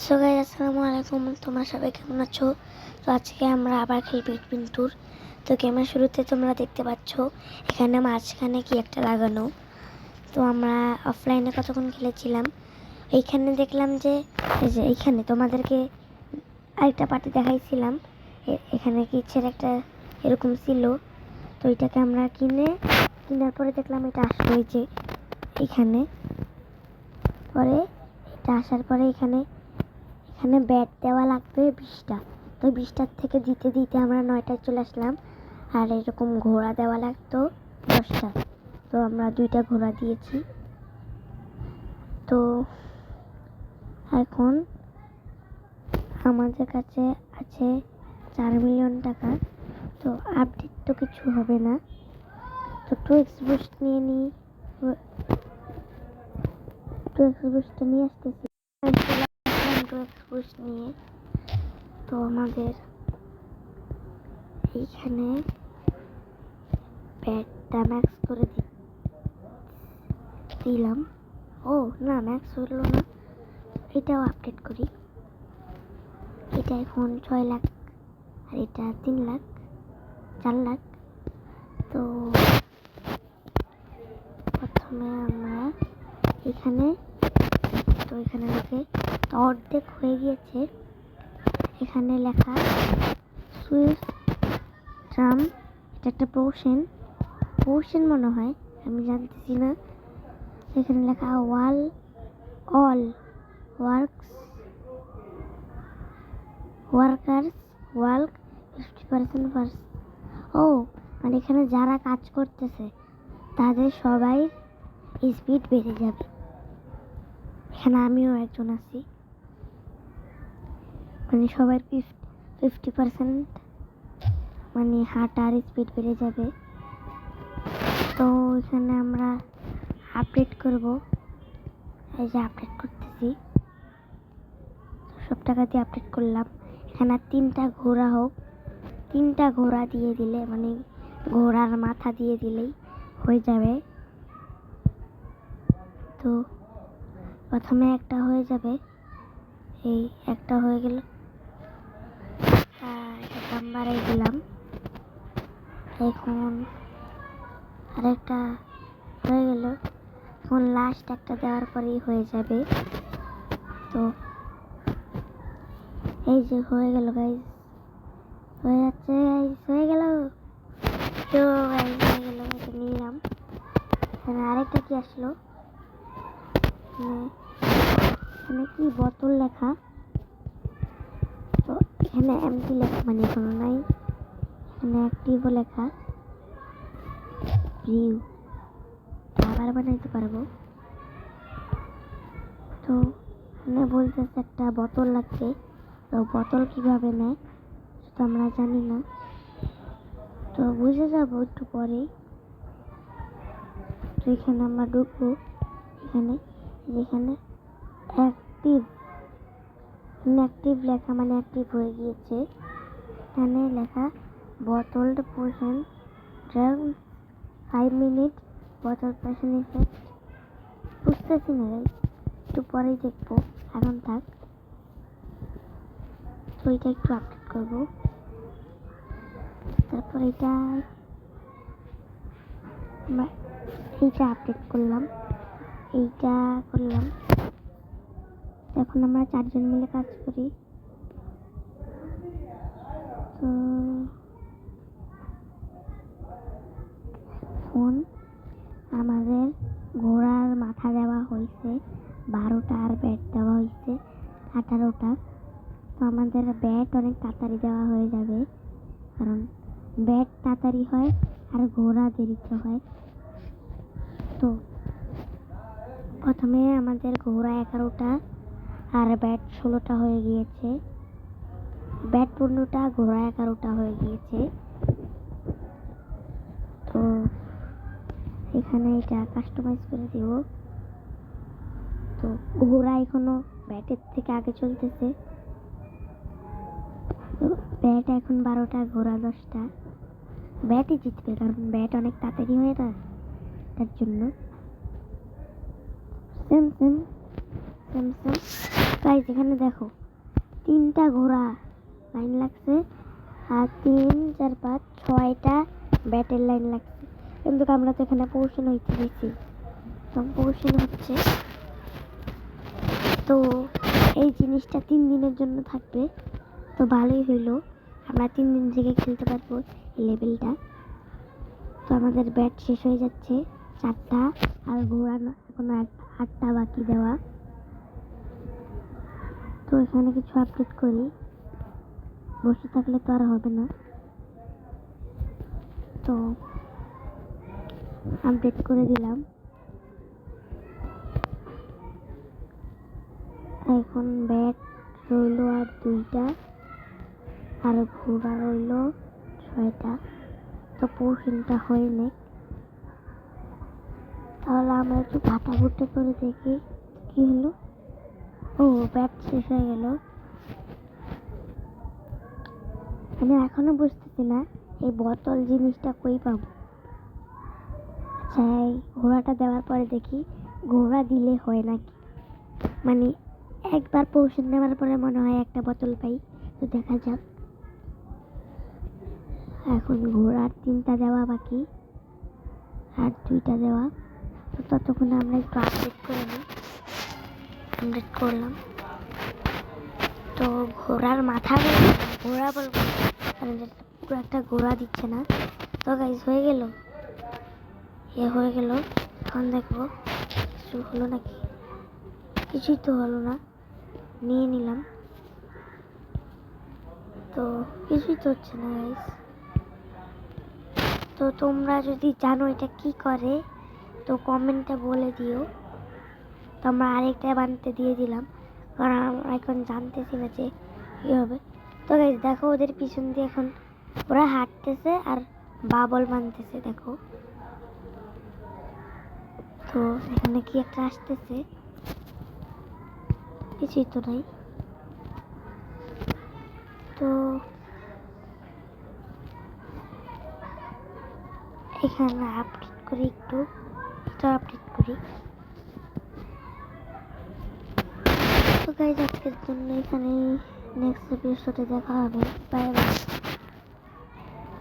So guys আসসালামু আলাইকুম, তোমরা সবাই কেমন আছো? তো আজকে আমরা আবার খেলবো পিন্টুর। তো গেমের শুরুতে তোমরা দেখতে পাচ্ছ এখানে মাঝখানে কি একটা লাগানো। তো আমরা অফলাইনে কতক্ষণ খেলেছিলাম, এইখানে দেখলাম যে এই যে এইখানে তোমাদেরকে আরেকটা পার্টি দেখাইছিলাম, এখানে কিচ্ছের একটা এরকম ছিল। তো এটাকে আমরা কেনার পরে দেখলাম এটা আসলো এই যে এইখানে। পরে এটা আসার পরে এখানে ব্যাট দেওয়া লাগবে 20টা। তো 20টার থেকে দিতে দিতে আমরা 9টায় চলে আসলাম। আর এরকম ঘোড়া দেওয়া লাগতো 10টা। তো আমরা 2টা ঘোড়া দিয়েছি। তো এখন আমাদের কাছে আছে 4 মিলিয়ন টাকা। তো আপডেট তো কিছু হবে না, তো 2x বুস্ট নিয়ে নিই। 2x বুস্টটা নিয়ে আসতেছি। 2x বুস্ট নিয়ে তো আমাদের এইখানে ব্যাটটা ম্যাক্স করে দিলাম। ও না, ম্যাক্স হলো না, এটাও আপডেট করি। এটা এখন 6 লাখ আর এটা 3 লাখ 4 লাখ। তো প্রথমে আমরা এখানে লিখে তো অর্ধেক হয়ে গিয়েছে। এখানে লেখা সুইস ট্রাম, এটা একটা পোর্শন মনে হয়, আমি জানতেছি না। এখানে লেখা অল ওয়ার্কার্স ওয়ার্ক 50% ফার্স্ট। ও মানে এখানে যারা কাজ করতেছে তাদের সবাই স্পিড বেড়ে যাবে। এখানে আমিও একজন আছি, মানে সবার 50% মানে হাঁটার স্পিড বেড়ে যাবে। তো এখানে আমরা আপডেট করব, এই যে আপডেট করতেছি। সব টাকা দিয়ে আপডেট করলাম। এখানে 3টা ঘোড়া হোক, 3টা ঘোড়া দিয়ে দিলে মানে ঘোড়ার মাথা দিয়ে দিলেই হয়ে যাবে। তো প্রথমে একটা হয়ে যাবে, এই একটা হয়ে গেল, এটা দাম বাড়াই দিলাম। এখন আরেকটা হয়ে গেল, এখন লাস্ট একটা দেওয়ার পরেই হয়ে যাবে। তো এই যে হয়ে গেল গাইস, হয়ে যাচ্ছে গাইস, হয়ে গেল। তো গাইস হয়ে গেল, এটা নিলাম। এখানে আরেকটা কি আসলো, এখানে কি বোতল লেখা। তো এখানে এমটি লেখা মানে কোনো নাই, এখানে অ্যাক্টিভও লেখা। ভিউ আবার বানাইতে পারবো। তো এখানে বলতেছে একটা বোতল লাগবে। তো বোতল কিভাবে নেয় সেটা আমরা জানি না, তো বুঝে যাবো একটু পরেই। তো এখানে আমরা ঢুকবো, যেখানে অ্যাক্টিভ লেখা মানে অ্যাক্টিভ হয়ে গিয়েছে। এখানে লেখা বটলড পোশন ড্রাগ 5 মিনিট বটল প্রেশন ইফেক্ট। বুঝতেছি না গাইস, একটু পরেই দেখবো, এখন থাক। তো এটা একটু আপডেট করবো, তারপর এইটা আপডেট করলাম, এইটা করলাম। এখন আমরা 4 জন মিলে কাজ করি। তো এখন আমাদের ঘোড়ার মাথা দেওয়া হয়েছে 12টা আর ব্যাট দেওয়া হয়েছে 18টা। তো আমাদের ব্যাট অনেক তাড়াতাড়ি দেওয়া হয়ে যাবে, কারণ ব্যাট তাড়াতাড়ি হয় আর ঘোড়া দেরিতে হয়। তো প্রথমে আমাদের ঘোড়া 11টা আর ব্যাট 16টা হয়ে গিয়েছে। ব্যাট 15টা, ঘোড়া 11টা হয়ে গিয়েছে। তো এখানে এটা কাস্টমাইজ করে দিব। তো ঘোড়া এখনো ব্যাটের থেকে আগে চলতেছে। তো ব্যাট এখন 12টা, ঘোড়া 10টা। ব্যাটই জিতবে, কারণ ব্যাট অনেক তাড়াতাড়ি হয়ে না, তার জন্য। সেম গাইস এখানে দেখো 3টা ঘোড়া লাইন লাগছে, আর 3 4 5 6টা ব্যাটের লাইন লাগছে, কিন্তু আমরা তো এখানে পোর্শন হইতে দিচ্ছি, তো পোর্শন হচ্ছে। তো এই জিনিসটা 3 দিনের জন্য থাকবে, তো ভালোই হইলো, আমরা 3 দিন থেকে খেলতে পারবো এই লেভেলটা। তো আমাদের ব্যাট শেষ হয়ে যাচ্ছে 4টা, আর ঘোড়া এখন 8টা বাকি দেওয়া। তো এখানে কিছু আপডেট করি, বসে থাকলে তো আর হবে না, তো আপডেট করে দিলাম। এখন ব্যাট রইলো আর 2টা, আর ঘোড়া রইলো 6টা। তো পোর্শনটা হয়নি, তাহলে আমরা একটু ঘাটাঘুটি করে দেখি কি হলো। ও ব্যাট শেষ হয়ে গেল। আমি এখনো বুঝতেছি না এই বোতল জিনিসটা কই পাবো। আচ্ছা এই ঘোড়াটা দেওয়ার পরে দেখি ঘোড়া দিলে হয় নাকি, মানে একবার পোর্শন নেওয়ার পরে মনে হয় একটা বোতল পাই, তো দেখা যাক। এখন ঘোড়ার 3টা দেওয়া বাকি, আর 2টা দেওয়া, তো ততক্ষণে আমরা একটু আপডেট করে নিই। আপডেট করলাম, তো ঘোড়ার মাথা ঘোড়া বলবো কারণ পুরো একটা ঘোড়া দিচ্ছে না। তো গাইস হয়ে গেল, হয়ে গেল। এখন দেখবো কিছু হলো নাকি, কিছুই তো হলো না, নিয়ে নিলাম, তো কিছুই তো হচ্ছে না গাইস। তো তোমরা যদি জানো এটা কি করে তো কমেন্টে বলে দিও। তো আমরা আরেকটা বানতে দিয়ে দিলাম, কারণ আমরা এখন জানতেছি না যে কী হবে। তো গাইস দেখো ওদের পিছন দিয়ে এখন ওরা হাঁটতেছে আর বাবল বানতেছে, দেখো। তো এখানে কি একটা আসতেছে, কিছুই তো নাই। তো এখানে আপডেট করি একটু, এটা আপডেট করি। তো গাইস আজকের জন্য এখানে, নেক্সট এপিসোডে দেখা হবে, বাই বাই।